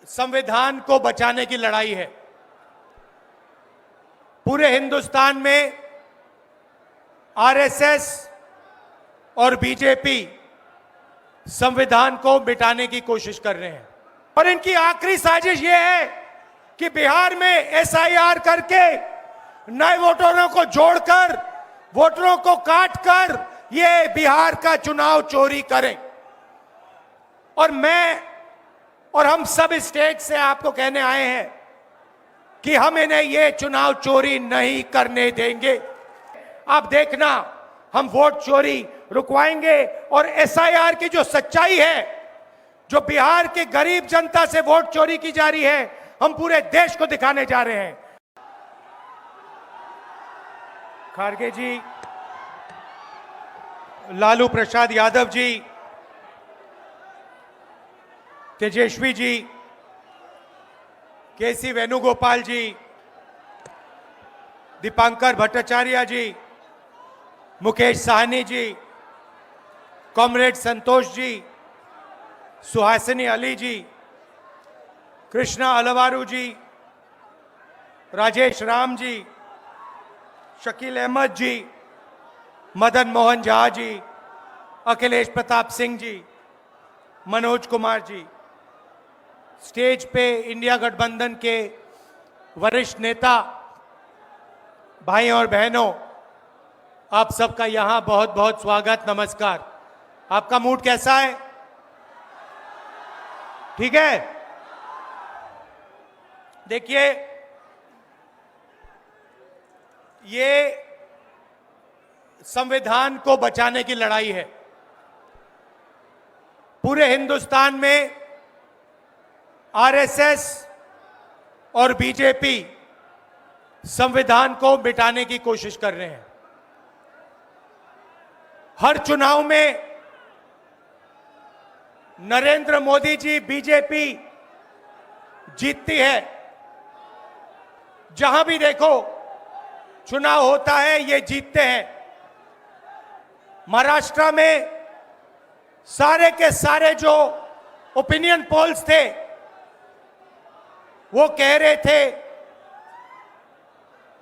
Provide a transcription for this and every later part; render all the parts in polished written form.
संविधान को बचाने की लड़ाई है। पूरे हिंदुस्तान में आरएसएस और बीजेपी संविधान को मिटाने की कोशिश कर रहे हैं और इनकी आखिरी साजिश यह है कि बिहार में एसआईआर करके नए वोटरों को जोड़कर वोटरों को काटकर ये बिहार का चुनाव चोरी करें। और मैं और हम सब स्टेट से आपको कहने आए हैं कि हम इन्हें ये चुनाव चोरी नहीं करने देंगे। आप देखना, हम वोट चोरी रुकवाएंगे और एसआईआर की जो सच्चाई है, जो बिहार के गरीब जनता से वोट चोरी की जा रही है, हम पूरे देश को दिखाने जा रहे हैं। खारगे जी, लालू प्रसाद यादव जी, तेजस्वी जी, केसी वेणुगोपाल जी, दीपांकर भट्टाचार्य जी, मुकेश साहनी जी, कॉमरेड संतोष जी, सुहासिनी अली जी, कृष्णा अलवारू जी, राजेश राम जी, शकील अहमद जी, मदन मोहन झा जी, अखिलेश प्रताप सिंह जी, मनोज कुमार जी, स्टेज पे इंडिया गठबंधन के वरिष्ठ नेता भाई और बहनों, आप सबका यहां बहुत बहुत स्वागत, नमस्कार। आपका मूड कैसा है? ठीक है? देखिए, ये संविधान को बचाने की लड़ाई है। पूरे हिंदुस्तान में आरएसएस और बीजेपी संविधान को मिटाने की कोशिश कर रहे हैं। हर चुनाव में नरेंद्र मोदी जी, बीजेपी जीतती है। जहां भी देखो चुनाव होता है, ये जीतते हैं। महाराष्ट्र में सारे के सारे जो ओपिनियन पोल्स थे, वो कह रहे थे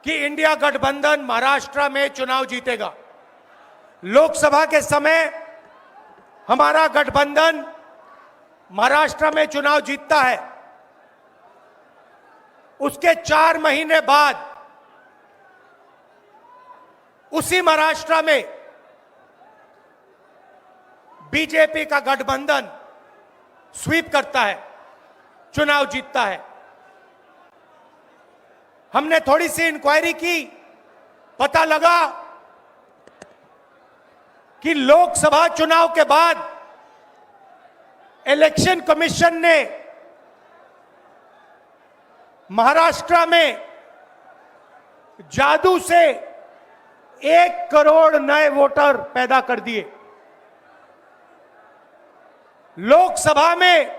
कि इंडिया गठबंधन महाराष्ट्र में चुनाव जीतेगा। लोकसभा के समय हमारा गठबंधन महाराष्ट्र में चुनाव जीतता है। उसके 4 महीने बाद उसी महाराष्ट्र में बीजेपी का गठबंधन स्वीप करता है, चुनाव जीतता है। हमने थोड़ी सी इंक्वायरी की, पता लगा कि लोकसभा चुनाव के बाद इलेक्शन कमीशन ने महाराष्ट्र में जादू से 1 करोड़ नए वोटर पैदा कर दिए। लोकसभा में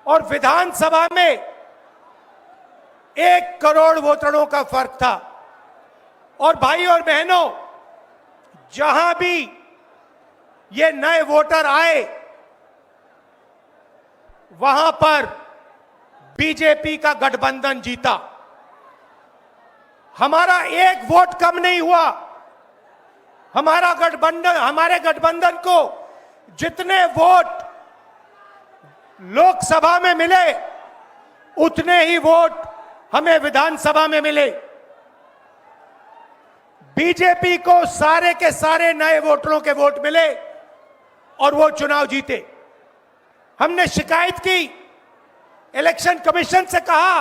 और विधानसभा में 1 करोड़ वोटरों का फर्क था। और भाई और बहनों, जहां भी ये नए वोटर आए, वहां पर बीजेपी का गठबंधन जीता। हमारा 1 वोट कम नहीं हुआ। हमारे गठबंधन को जितने वोट लोकसभा में मिले, उतने ही वोट हमें विधानसभा में मिले। बीजेपी को सारे के सारे नए वोटरों के वोट मिले और वो चुनाव जीते। हमने शिकायत की, इलेक्शन कमीशन से कहा,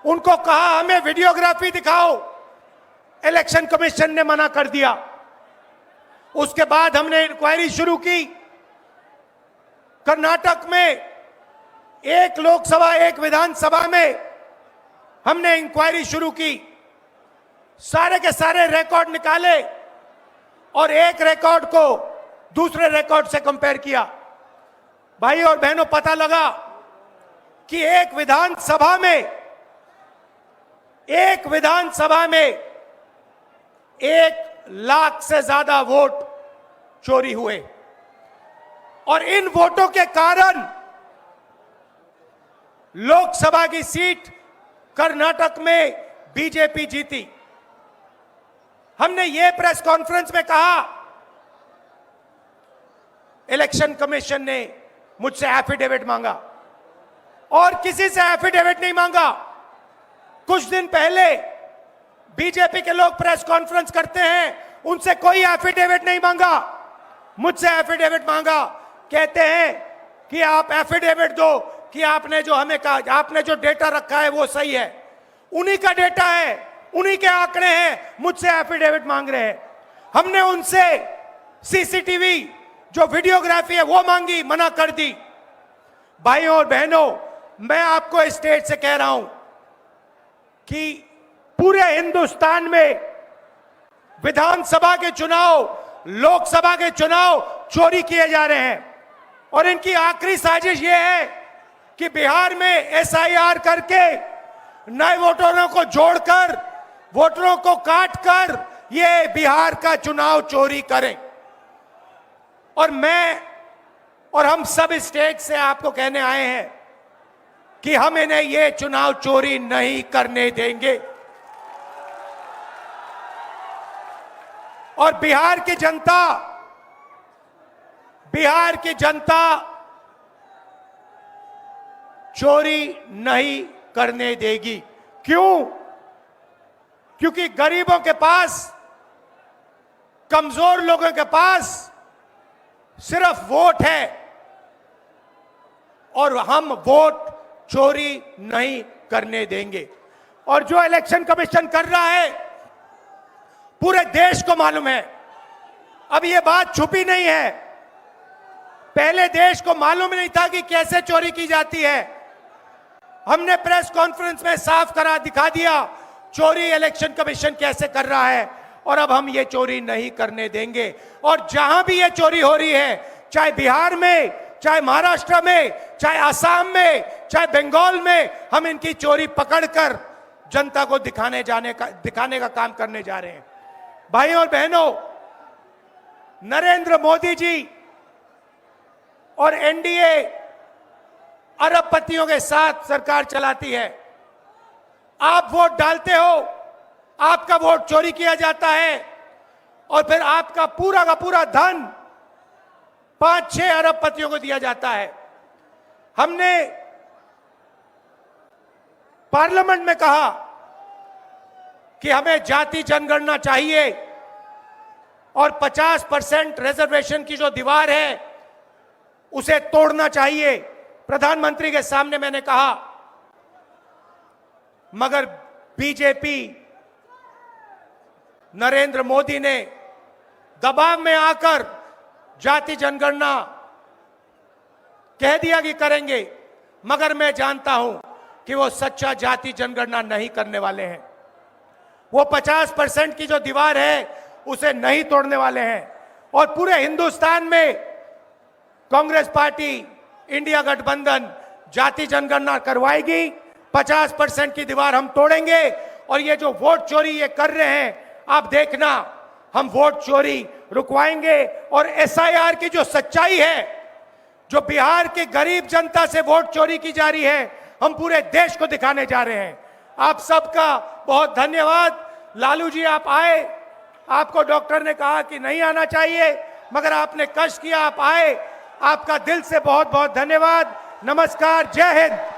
उनको कहा हमें वीडियोग्राफी दिखाओ। इलेक्शन कमीशन ने मना कर दिया। उसके बाद हमने इंक्वायरी शुरू की। कर्नाटक में 1 लोकसभा 1 विधानसभा में हमने इंक्वायरी शुरू की। सारे के सारे रिकॉर्ड निकाले और एक रिकॉर्ड को दूसरे रिकॉर्ड से कंपेयर किया। भाई और बहनों, पता लगा कि एक विधानसभा में 1 लाख से ज्यादा वोट चोरी हुए और इन वोटों के कारण लोकसभा की सीट कर्नाटक में बीजेपी जीती। हमने ये प्रेस कॉन्फ्रेंस में कहा, इलेक्शन कमीशन ने मुझसे एफिडेविट मांगा और किसी से एफिडेविट नहीं मांगा। कुछ दिन पहले बीजेपी के लोग प्रेस कॉन्फ्रेंस करते हैं, उनसे कोई एफिडेविट नहीं मांगा, मुझसे एफिडेविट मांगा। कहते हैं कि आप एफिडेविट दो कि आपने जो हमें कहा, आपने जो डेटा रखा है वो सही है। उन्हीं का डेटा है, उन्हीं के आंकड़े हैं, मुझसे एफिडेविट मांग रहे हैं। हमने उनसे सीसीटीवी जो वीडियोग्राफी है वो मांगी, मना कर दी। भाइयों और बहनों, मैं आपको इस स्टेज से कह रहा हूं कि पूरे हिंदुस्तान में विधानसभा के चुनाव, लोकसभा के चुनाव चोरी किए जा रहे हैं और इनकी आखिरी साजिश यह है कि बिहार में एसआईआर करके नए वोटरों को जोड़कर, वोटरों को काटकर ये बिहार का चुनाव चोरी करें। और मैं और हम सब स्टेज से आपको कहने आए हैं कि हम इन्हें ये चुनाव चोरी नहीं करने देंगे। और बिहार की जनता चोरी नहीं करने देगी। क्यों? क्योंकि गरीबों के पास, कमजोर लोगों के पास सिर्फ वोट है और हम वोट चोरी नहीं करने देंगे। और जो इलेक्शन कमीशन कर रहा है पूरे देश को मालूम है। अब ये बात छुपी नहीं है, पहले देश को मालूम नहीं था कि कैसे चोरी की जाती है। हमने प्रेस कॉन्फ्रेंस में साफ करा दिखा दिया चोरी इलेक्शन कमीशन कैसे कर रहा है, और अब हम ये चोरी नहीं करने देंगे। और जहां भी ये चोरी हो रही है, चाहे बिहार में, चाहे महाराष्ट्र में, चाहे असम में, चाहे बंगाल में, हम इनकी चोरी पकड़कर जनता को दिखाने का काम करने जा रहे हैं। भाइयों और बहनों, नरेंद्र मोदी जी और एनडीए अरबपतियों के साथ सरकार चलाती है। आप वोट डालते हो, आपका वोट चोरी किया जाता है और फिर आपका पूरा का पूरा धन 5-6 अरबपतियों को दिया जाता है। हमने पार्लियामेंट में कहा कि हमें जाति जनगणना चाहिए और 50% रिजर्वेशन की जो दीवार है उसे तोड़ना चाहिए। प्रधानमंत्री के सामने मैंने कहा, मगर बीजेपी, नरेंद्र मोदी ने दबाव में आकर जाति जनगणना कह दिया कि करेंगे, मगर मैं जानता हूं कि वो सच्चा जाति जनगणना नहीं करने वाले हैं। वो 50% की जो दीवार है उसे नहीं तोड़ने वाले हैं। और पूरे हिंदुस्तान में कांग्रेस पार्टी, इंडिया गठबंधन जाति जनगणना करवाएगी, 50% की दीवार हम तोड़ेंगे। और ये जो वोट चोरी ये कर रहे हैं, आप देखना, हम वोट चोरी रुकवाएंगे। और एसआईआर की जो सच्चाई है, जो बिहार के गरीब जनता से वोट चोरी की जा रही है, हम पूरे देश को दिखाने जा रहे हैं। आप सबका बहुत धन्यवाद। लालू जी, आप आए, आपको डॉक्टर ने कहा कि नहीं आना चाहिए, मगर आपने कष्ट किया, आप आए। आपका दिल से बहुत बहुत धन्यवाद। नमस्कार, जय हिंद।